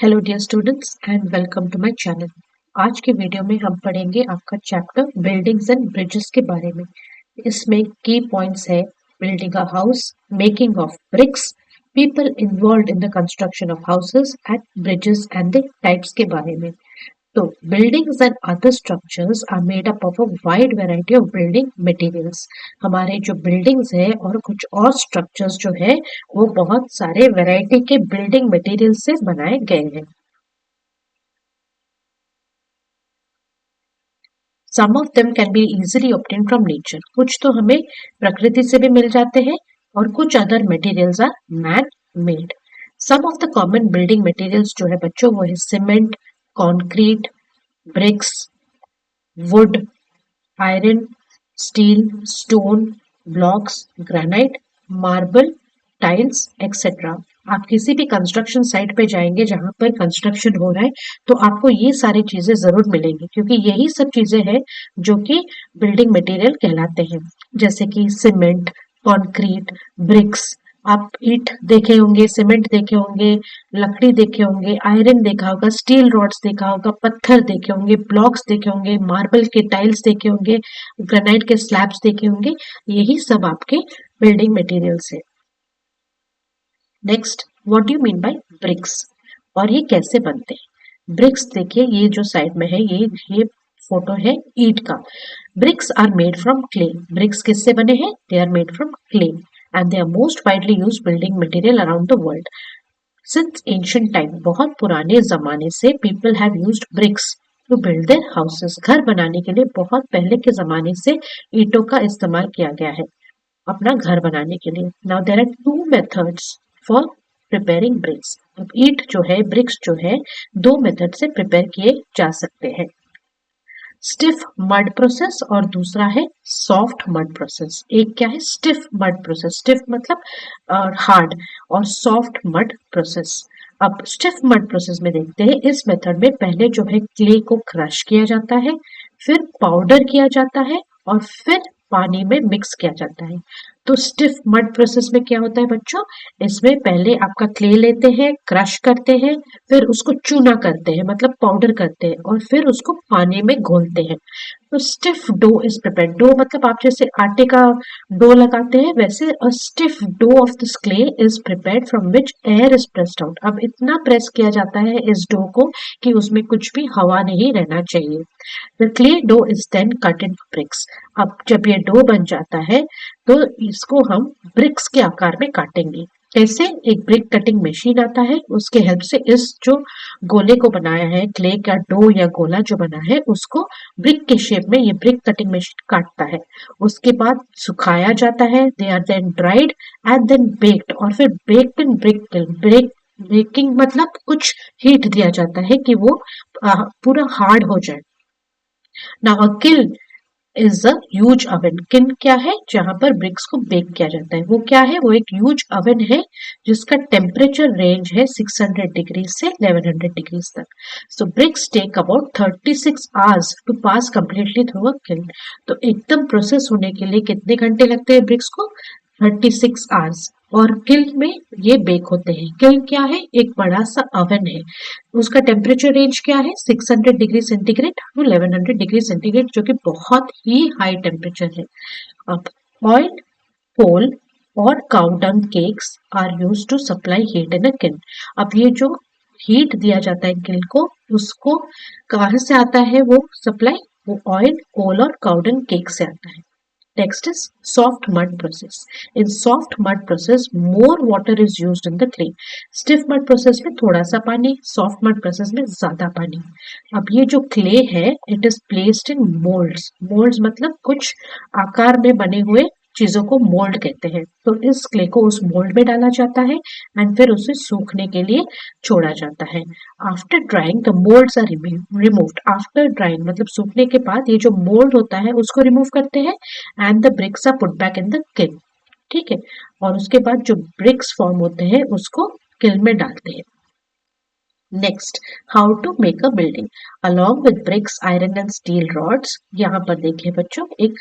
Hello dear students and welcome to my channel. आज के video में हम पढ़ेंगे आपका चैप्टर बिल्डिंग्स एंड ब्रिजेस के बारे में। इसमें की पॉइंट्स है building a house, making of BRICS, people involved in the construction of houses and bridges and the types के बारे में। तो buildings and other structures are made up of a wide variety of building materials। हमारे जो buildings है और कुछ और structures जो है वो बहुत सारे variety के building materials से बनाए गए हैं। Some of them can be easily obtained from nature। कुछ तो हमें प्रकृति से भी मिल जाते हैं और कुछ other materials are man made। Some of the common building materials जो है बच्चों वो है cement, concrete, bricks, wood, iron, steel, stone, blocks, granite, marble, tiles etcetera. आप किसी भी कंस्ट्रक्शन साइट पे जाएंगे जहां पर कंस्ट्रक्शन हो रहा है तो आपको ये सारी चीजें जरूर मिलेंगी क्योंकि यही सब चीजें हैं जो कि बिल्डिंग मटेरियल कहलाते हैं। जैसे कि सीमेंट, कंक्रीट, ब्रिक्स, आप ईंट देखे होंगे, सीमेंट देखे होंगे, लकड़ी देखे होंगे, आयरन देखा होगा, स्टील रॉड्स देखा होगा, पत्थर देखे होंगे, ब्लॉक्स देखे होंगे, मार्बल के टाइल्स देखे होंगे, ग्रेनाइट के स्लैब्स देखे होंगे। यही सब आपके बिल्डिंग मटेरियल्स है। Next, what do you mean by bricks और ये कैसे बनते हैं? ब्रिक्स देखिए, ये जो साइड में है ये फोटो है ईंट का। Bricks are made from clay. Bricks किससे बने हैं? They are made from clay and they are most widely used building material around the world. Since ancient time, बहुत पुराने जमाने से people have used bricks to build their houses. घर बनाने के लिए बहुत पहले के जमाने से ईंटों का इस्तेमाल किया गया है अपना घर बनाने के लिए। Now there are two methods for preparing bricks. अब ईंट जो है, ब्रिक्स जो है, दो मेथड से प्रिपेयर किए जा सकते हैं। स्टिफ मड प्रोसेस और दूसरा है सॉफ्ट मड प्रोसेस। एक क्या है? Stiff mud process. स्टिफ मतलब हार्ड और सॉफ्ट मड प्रोसेस। अब स्टिफ मड प्रोसेस में देखते हैं, इस मेथड में पहले जो है क्ले को क्रश किया जाता है, फिर पाउडर किया जाता है और फिर पानी में मिक्स किया जाता है। तो स्टिफ मड प्रोसेस में क्या होता है बच्चों? इसमें पहले आपका क्ले लेते हैं, क्रश करते हैं, फिर उसको चूना करते हैं मतलब पाउडर करते हैं और फिर उसको पानी में घोलते हैं। तो stiff dough is prepared. Dough मतलब आप जैसे आटे का डो लगाते हैं वैसे a stiff dough of this clay is prepared from which air is pressed out. अब इतना प्रेस किया जाता है इस डो को कि उसमें कुछ भी हवा नहीं रहना चाहिए। The clay dough is then cut in bricks. अब जब ये डो बन जाता है तो इसको हम ब्रिक्स के आकार में काटेंगे। कैसे? एक ब्रिक कटिंग मशीन आता है, उसके हेल्प से इस जो गोले को बनाया है, क्ले का डो या गोला जो बना है उसको ब्रिक के शेप में ये ब्रिक कटिंग मशीन काटता है। उसके बाद सुखाया जाता है, they are then dried and then baked और फिर baked in brick kiln. Baking मतलब कुछ हीट दिया जाता है कि वो पूरा हार्ड हो जाए। Now a kiln is a huge oven. Kiln क्या है? जहां पर ब्रिक्स को बेक किया जाता है। वो क्या है? वो एक ह्यूज ओवन है जिसका टेम्परेचर रेंज है 600 डिग्री से 1100 डिग्रीज तक। So bricks take about 36 hours to pass completely through a kiln. तो एकदम प्रोसेस होने के लिए कितने घंटे लगते हैं ब्रिक्स को? 36 आवर्स। और किल्न में ये बेक होते हैं। किल्न क्या है? एक बड़ा सा ओवन है। उसका टेम्परेचर रेंज क्या है? 600 degree centigrade to 1100 degree centigrade, जो कि बहुत ही हाई टेम्परेचर है। अब ऑयल, कोल और cow dung cakes are used to supply heat in a kiln. अब ये जो हीट दिया जाता है किल्न को, उसको कहाँ से आता है वो सप्लाई? वो ऑयल, कोल और काउ डंग केक से आता है। Next is soft mud process. In soft mud process, more water is used in the clay. Stiff mud process में थोड़ा सा पानी, soft mud process में ज्यादा पानी। अब ये जो clay है, it is placed in molds. Molds मतलब कुछ आकार में बने हुए चीजों को मोल्ड कहते हैं। तो इस क्ले को उस मोल्ड में डाला जाता है एंड फिर उसे सूखने के लिए छोड़ा जाता है। After drying the moulds are removed. After drying मतलब सूखने के बाद ये जो मोल्ड होता है उसको रिमूव करते हैं and the bricks are put back in the kiln. ठीक है, और उसके बाद जो ब्रिक्स फॉर्म होते हैं उसको किल्न में डालते हैं। Next, how to make a building. Along with bricks, iron and steel rods. यहाँ पर देखिए बच्चों, एक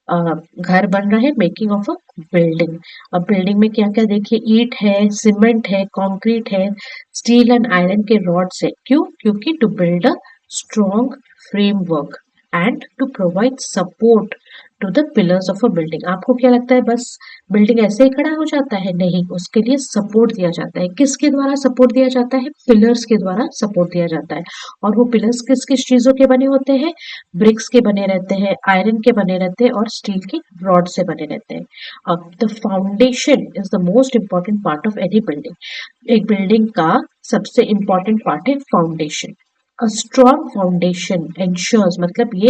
घर बन रहा है, मेकिंग ऑफ अ बिल्डिंग। अब बिल्डिंग में क्या क्या देखिए, ईंट है, सीमेंट है, कंक्रीट है, स्टील एंड आयरन के रॉड्स है। क्यों? क्योंकि to build a strong framework and to provide support to the pillars of a building. आपको क्या लगता है बस बिल्डिंग ऐसे ही खड़ा हो जाता है? नहीं, उसके लिए सपोर्ट दिया जाता है। किसके द्वारा सपोर्ट दिया जाता है? पिलर्स के द्वारा सपोर्ट दिया जाता है। और वो पिलर्स किस किस चीजों के बने होते हैं? ब्रिक्स के बने रहते हैं, आयरन के बने रहते हैं और स्टील के रॉड से बने रहते हैं। अब the foundation is the most important part of any building. एक बिल्डिंग का सबसे इंपॉर्टेंट पार्ट है foundation. A strong foundation ensures, मतलब ये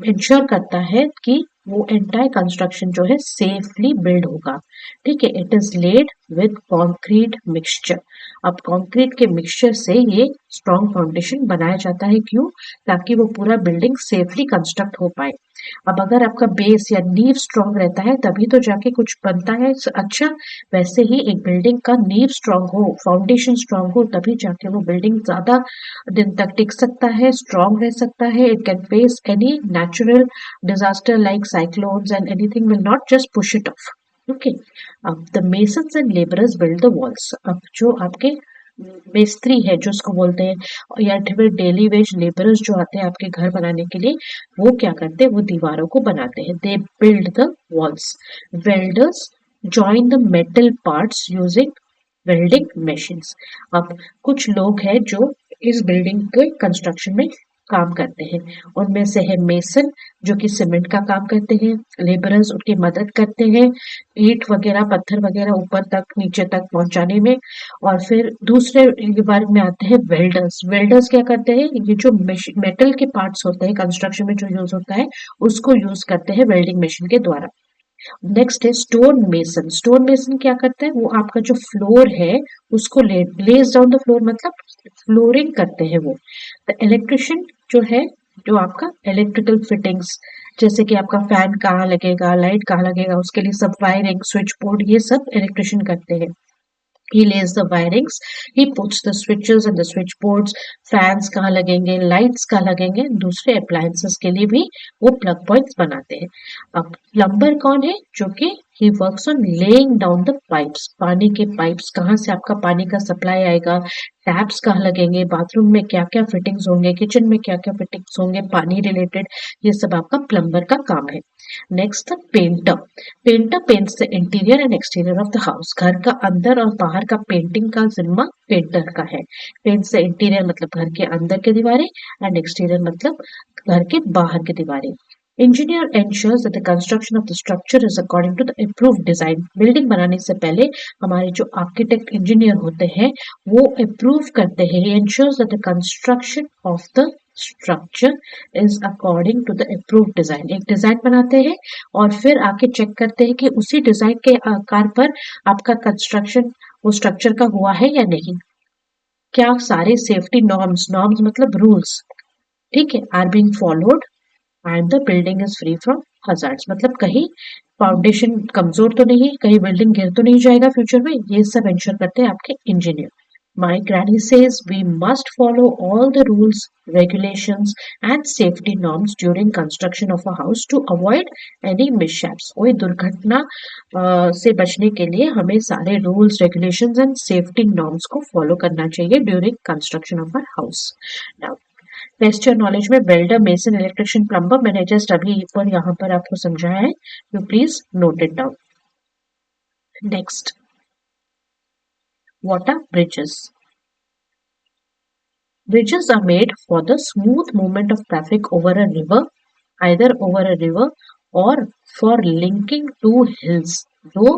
इंश्योर करता है कि वो एंटायर कंस्ट्रक्शन जो है सेफली बिल्ड होगा। ठीक है, it is laid with concrete mixture. अब कंक्रीट के मिक्सचर से ये स्ट्रॉन्ग फाउंडेशन बनाया जाता है। क्यों? ताकि वो पूरा बिल्डिंग सेफली कंस्ट्रक्ट हो पाए। अब अगर आपका बेस या नींव स्ट्रांग रहता है तभी तो जाके कुछ बनता है अच्छा। वैसे ही एक बिल्डिंग का नींव स्ट्रांग हो, फाउंडेशन स्ट्रांग हो, तभी जाके वो बिल्डिंग ज्यादा दिन तक टिक सकता है, स्ट्रांग रह सकता है। It can face any natural disaster like cyclones and anything will not just push it off. Okay, अब the masons and labourers build the walls. अब जो आपके मिस्त्री है जो उसको बोलते हैं, या फिर डेली वेज लेबरर्स जो आते हैं आपके घर बनाने के लिए, वो क्या करते हैं? वो दीवारों को बनाते हैं। They build the walls. Welders join the metal parts using welding machines. अब कुछ लोग हैं जो इस बिल्डिंग के कंस्ट्रक्शन में काम करते हैं। उनमें से है मेसन जो कि सीमेंट का काम करते हैं, लेबरर्स उनकी मदद करते हैं ईंट वगैरह पत्थर वगैरह ऊपर तक नीचे तक पहुंचाने में। और फिर दूसरे वर्ग में आते हैं वेल्डर्स। वेल्डर्स क्या करते हैं? ये जो मेटल के पार्ट्स होते हैं कंस्ट्रक्शन में जो यूज होता है उसको यूज करते हैं वेल्डिंग मशीन के द्वारा। नेक्स्ट है स्टोन मेसन। स्टोन मेसन क्या करता है? वो आपका जो फ्लोर है उसको लेज डाउन द फ्लोर, मतलब फ्लोरिंग करते हैं वो। द इलेक्ट्रिशियन जो है, जो आपका इलेक्ट्रिकल फिटिंग्स, जैसे कि आपका फैन कहाँ लगेगा, लाइट कहाँ लगेगा, उसके लिए सब वायरिंग, स्विच बोर्ड, ये सब इलेक्ट्रिशियन करते हैं। He lays the wirings, he puts the switches and the switchboards, fans कहाँ लगेंगे, लाइट्स कहाँ लगेंगे, दूसरे अप्लायंसेस के लिए भी वो प्लग पॉइंट्स बनाते हैं। अब प्लम्बर कौन है? जो कि he works on laying down the pipes, पानी के पाइप्स, कहाँ से आपका पानी का सप्लाई आएगा, टैप्स कहाँ लगेंगे, बाथरूम में क्या क्या फिटिंग्स होंगे, किचन में क्या क्या फिटिंग्स होंगे पानी रिलेटेड, ये सब आपका प्लम्बर का काम है। Next the painter. Painter paints the interior and exterior of the house. घर का अंदर और बाहर का पेंटिंग का जिम्मा पेंटर का है। पेंट्स द इंटीरियर मतलब घर के अंदर की दीवारें, एंड एक्सटीरियर मतलब घर के बाहर की दीवारें। Engineer ensures that the construction of the structure is according to the approved design। Building बनाने से पहले हमारे जो आर्किटेक्ट इंजीनियर होते हैं वो अप्रूव करते हैं। ensures that the construction of the structure is according to the approved design। एक डिजाइन बनाते हैं और फिर आके चेक करते हैं कि उसी डिजाइन के आकार पर आपका कंस्ट्रक्शन वो स्ट्रक्चर का हुआ है या नहीं। क्या सारे सेफ्टी नॉर्म्स, नॉर्म्स मतलब रूल्स, ठीक है, are being followed and the building is free from hazards, मतलब कहीं फाउंडेशन कमजोर तो नहीं, कहीं बिल्डिंग गिर तो नहीं जाएगा फ्यूचर में, ये सब इंश्योर करते हैं आपके engineer. My granny says we must follow all the rules, regulations and safety norms during construction of a house to avoid any mishaps। कोई दुर्घटना से बचने के लिए हमें सारे rules, regulations and safety norms को फॉलो करना चाहिए during construction of a house. Now test your knowledge में वेल्डर, मेसन, इलेक्ट्रिशियन, प्लम्बर मैंने जस्ट अभी पर यहाँ पर आपको समझाया है, you please note it down. Next, what are bridges? Bridges are made for the smooth movement of traffic over a river, either over a river or for linking two hills। दो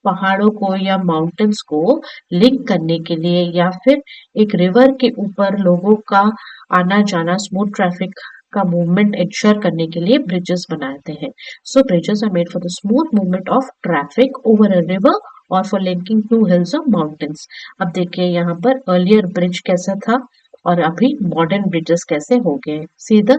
पहाड़ों को या माउंटेन्स को link करने के लिए या फिर एक रिवर के ऊपर लोगों का आना जाना, स्मूथ ट्रैफिक का मूवमेंट इंश्योर करने के लिए ब्रिजेस बनाते हैं। So bridges are made for the smooth movement of traffic over a river और फॉर लिंकिंग टू हिल्स और माउंटेन्स। अब देखिए यहाँ पर अर्लियर ब्रिज कैसा था और अभी मॉडर्न ब्रिजेस कैसे हो गए। See the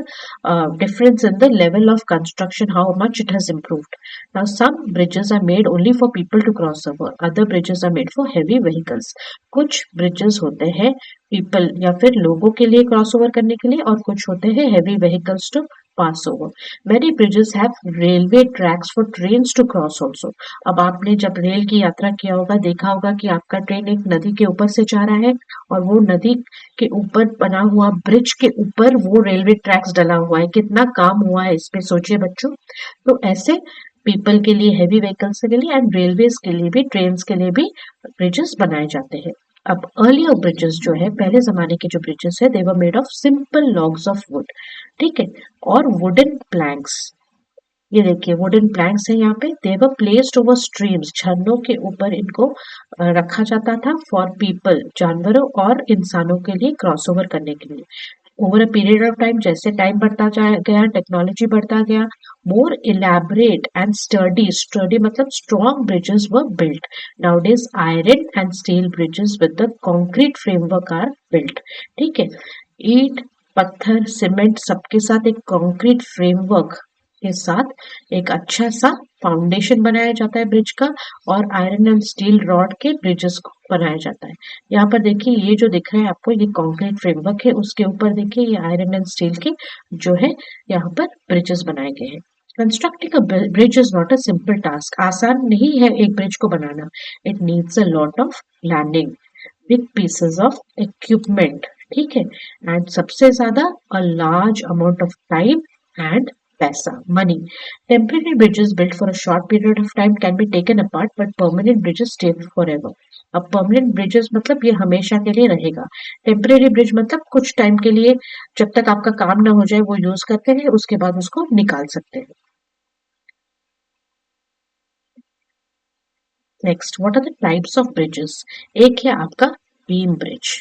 difference in the level of construction, how much it has improved। Now some bridges are made only for people to cross over, other bridges are made for heavy vehicles। कुछ bridges होते हैं people या फिर लोगों के लिए cross over करने के लिए और कुछ होते हैं heavy vehicles to pass over. Many bridges have railway tracks for trains to cross also. अब आपने जब रेल की यात्रा किया होगा, देखा होगा कि आपका ट्रेन एक नदी के ऊपर से जा रहा है और वो नदी के ऊपर बना हुआ ब्रिज के ऊपर वो रेलवे ट्रैक्स डला हुआ है। कितना काम हुआ है इस पे सोचिए बच्चों। तो ऐसे पीपल के लिए, हैवी व्हीकल्स के लिए एंड रेलवेज के लिए भी, ट्रेन्स के लिए भी ब्रिजेस बनाए जाते हैं। अब अर्लियर ब्रिजेस जो है, पहले जमाने के जो ब्रिजेस है, they were made of simple logs of wood, ठीक है, और वुडन प्लैंक्स। ये देखिए वुडन प्लैंक्स है यहाँ पे। दे वर प्लेस्ड ओवर स्ट्रीम्स, झरनों के ऊपर इनको रखा जाता था फॉर पीपल, जानवरों और इंसानों के लिए क्रॉस ओवर करने के लिए। Over a period of time, जैसे टाइम बढ़ता गया, टेक्नोलॉजी बढ़ता गया, more elaborate and sturdy मतलब strong bridges were built. Nowadays iron and steel bridges with the concrete framework are built. ठीक है, ईंट, पत्थर, सीमेंट सबके साथ एक कंक्रीट फ्रेमवर्क के साथ एक अच्छा सा फाउंडेशन बनाया जाता है ब्रिज का, और आयरन एंड स्टील रॉड के ब्रिजेस को बनाया जाता है। यहाँ पर देखिए ये जो दिख रहा है आपको, ये कंक्रीट फ्रेमवर्क है, उसके ऊपर देखिए ये आयरन एंड स्टील के जो है यहाँ पर ब्रिजेस बनाए गए हैं। Constructing a bridge is not a simple task, आसान नहीं है एक ब्रिज को बनाना। It needs a lot of planning, big pieces of equipment, ठीक है, एंड सबसे ज्यादा a large amount of time and पैसा, money. Temporary bridges built for a short period of time can be taken apart, but permanent bridges stay forever. अब permanent bridges मतलब ये हमेशा के लिए रहेगा। टेम्परेरी ब्रिज मतलब कुछ टाइम के लिए, जब तक आपका काम ना हो जाए वो यूज करते हैं, उसके बाद उसको निकाल सकते हैं। Next, what are the types of bridges? एक है आपका बीम ब्रिज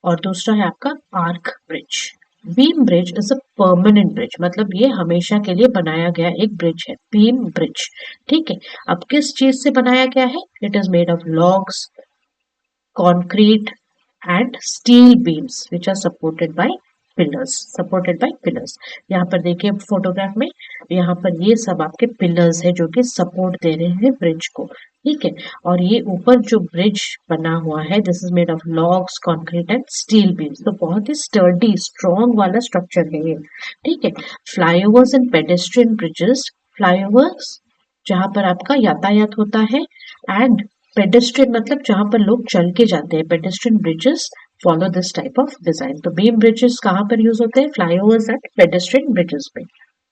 और दूसरा है आपका arch bridge. Beam bridge is a permanent bridge, मतलब ये हमेशा के लिए बनाया गया एक ब्रिज है, बीम ब्रिज, ठीक है। अब किस चीज से बनाया गया है? It is made of logs, concrete and steel beams which are supported by pillars। यहाँ पर देखिए फोटोग्राफ में, यहाँ पर ये सब आपके पिलर्स है जो कि सपोर्ट दे रहे हैं ब्रिज को, ठीक है। और ये ऊपर जो ब्रिज बना हुआ है, this is made of logs, concrete and steel beams, तो बहुत ही स्टर्डी स्ट्रॉन्ग वाला स्ट्रक्चर है ये, ठीक है। Flyovers and pedestrian bridges, flyovers जहां पर आपका यातायात होता है, एंड पेडेस्ट्रियन मतलब जहां पर लोग चल के जाते हैं, pedestrian bridges follow this type of design. तो बीम ब्रिजेस कहाँ पर यूज होते हैं? फ्लाईओवर्स एंड पेडेस्ट्रियन ब्रिजेस पे।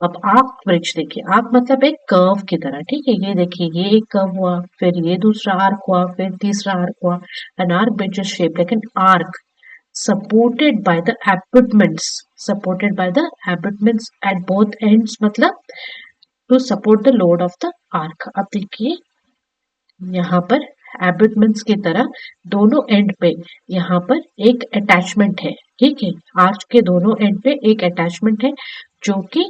अब आर्क ब्रिज देखिए, आर्क मतलब एक कर्व की तरह, ठीक है। ये देखिए ये एक कर्व हुआ, फिर ये दूसरा आर्क हुआ, फिर तीसरा आर्क हुआ। An arch bridge is shaped like an arc supported by the abutments, supported by the abutments at both ends, मतलब to support the load of the arc। अब देखिए यहाँ पर एबटमेंट्स की तरह दोनों एंड पे यहाँ पर एक अटैचमेंट है, ठीक है। आर्च के दोनों एंड पे एक अटैचमेंट है जो कि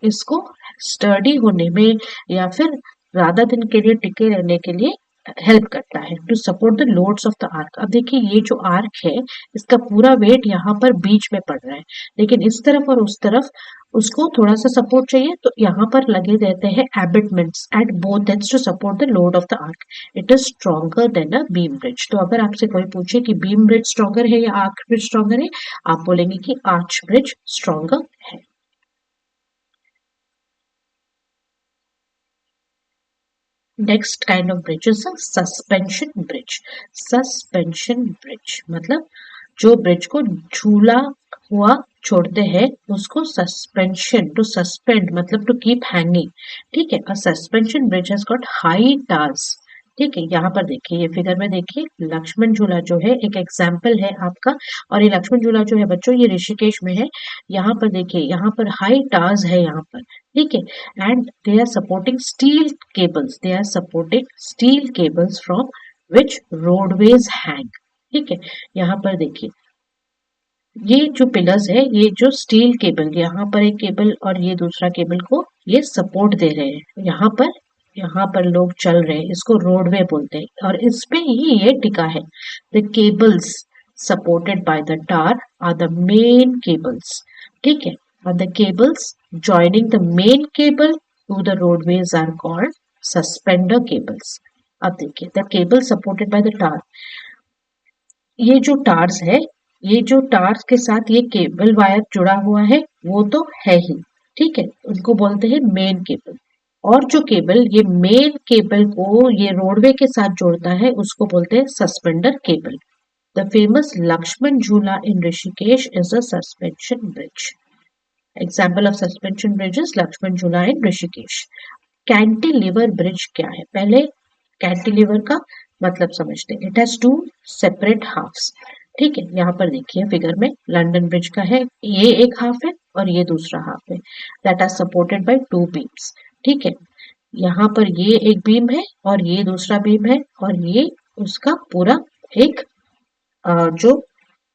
इसको स्टर्डी होने में या फिर ज्यादा दिन के लिए टिके रहने के लिए हेल्प करता है, to support the loads of the arch. अब देखिए ये जो आर्क है इसका पूरा वेट यहाँ पर बीच में पड़ रहा है, लेकिन इस तरफ और उस तरफ उसको थोड़ा सा सपोर्ट चाहिए, तो यहाँ पर लगे रहते हैं abutments at both ends to support the load of the arch. It is stronger than a beam bridge. तो अगर आपसे कोई पूछे कि बीम ब्रिज स्ट्रॉन्गर है या आर्क ब्रिज स्ट्रॉन्गर है, आप बोलेंगे कि आर्च ब्रिज स्ट्रॉन्गर है। Next kind of bridge is suspension bridge. Suspension bridge मतलब जो ब्रिज को झूला हुआ छोड़ते हैं उसको सस्पेंशन, टू सस्पेंड मतलब टू कीप हैंगिंग, ठीक है। A suspension bridge has got high towers, ठीक है। यहाँ पर देखिए ये फिगर में देखिए लक्ष्मण झूला जो है एक एग्जाम्पल है आपका, और ये लक्ष्मण झूला जो है बच्चों ये ऋषिकेश में है। यहाँ पर देखिए यहाँ पर हाई टार्स है यहाँ पर, ठीक है, and they are supporting steel cables, they are supporting steel cables from which roadways hang, ठीक है। यहाँ पर देखिए ये जो पिलर्स है, ये जो स्टील केबल, यहाँ पर एक केबल और ये दूसरा केबल को ये सपोर्ट दे रहे हैं, यहाँ पर लोग चल रहे हैं, इसको रोडवे बोलते हैं और इस पे ही ये टिका है। The cables supported by the tower are the main cables, ठीक है, और the cables joining the main cable to the roadways are called suspender cables. अब देखिए the cable supported by the tower, ये जो टार्स है ये जो टार्स के साथ ये केबल वायर जुड़ा हुआ है वो तो है ही, ठीक है, उनको बोलते हैं मेन केबल। और जो केबल ये मेन केबल को ये रोडवे के साथ जोड़ता है उसको बोलते हैं suspender cable. The famous Lakshman Jhula in Rishikesh is a suspension bridge. Example of suspension bridge is Lakshman Jhula in Rishikesh. Cantilever bridge क्या है? पहले कैंटिलीवर का मतलब समझते हैं। It has two separate halves, ठीक है, यहाँ पर देखिए फिगर में लंदन ब्रिज का है, ये एक हाफ है और ये दूसरा हाफ है, that are supported by two beams, ठीक है। यहाँ पर ये एक बीम है और ये दूसरा बीम है और ये उसका पूरा एक जो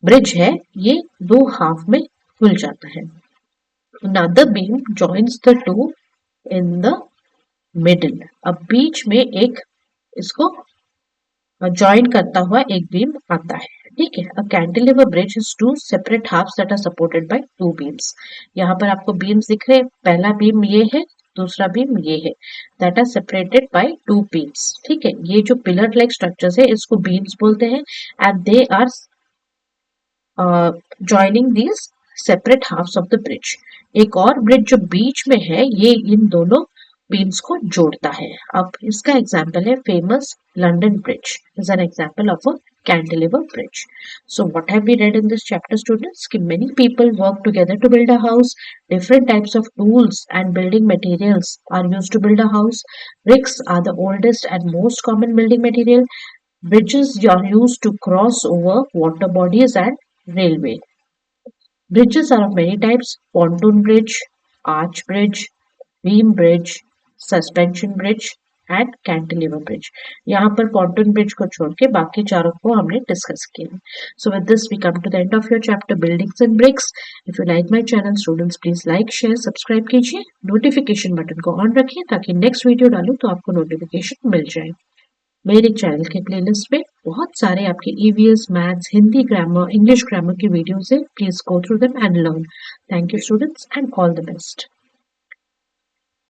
ब्रिज है ये दो हाफ में खुल जाता है। Another beam joins the two in the middle। अब बीच में एक इसको ज्वाइन करता हुआ एक बीम आता है, ठीक है। A cantilever bridge is two separate halves that are supported by two beams. यहाँ पर आपको बीम्स दिख रहे हैं, पहला बीम ये है, दूसरा बीम ये है, that are separated by two beams, ठीक है। ये जो पिलर लाइक स्ट्रक्चर्स है इसको बीम्स बोलते हैं and they are joining these separate halves of the bridge. एक और ब्रिज जो बीच में है ये इन दोनों बीम्स को जोड़ता है। अब इसका एग्जाम्पल है famous London bridge is an example of a cantilever bridge. So what have we read in this chapter, students? कि many people work together to build a house. Different types of tools and building materials are used to build a house. Bricks are the oldest and most common building material. Bridges are used to cross over water bodies and railway. Bridges are of many types: pontoon bridge, arch bridge, beam bridge, suspension bridge and cantilever bridge. यहाँ पर pontoon bridge को छोड़ के बाकी चारों को हमने discuss किया। So with this we come to the end of your chapter buildings and bricks. If you like my channel, students please like, share, subscribe कीजिए, नोटिफिकेशन बटन को ऑन रखिए ताकि नेक्स्ट वीडियो डालूं तो आपको नोटिफिकेशन मिल जाए। मेरे चैनल के प्लेलिस्ट में बहुत सारे आपके EVS, maths, Hindi grammar, English grammar की वीडियोस है। Please go through them and learn. Thank you students and all the best.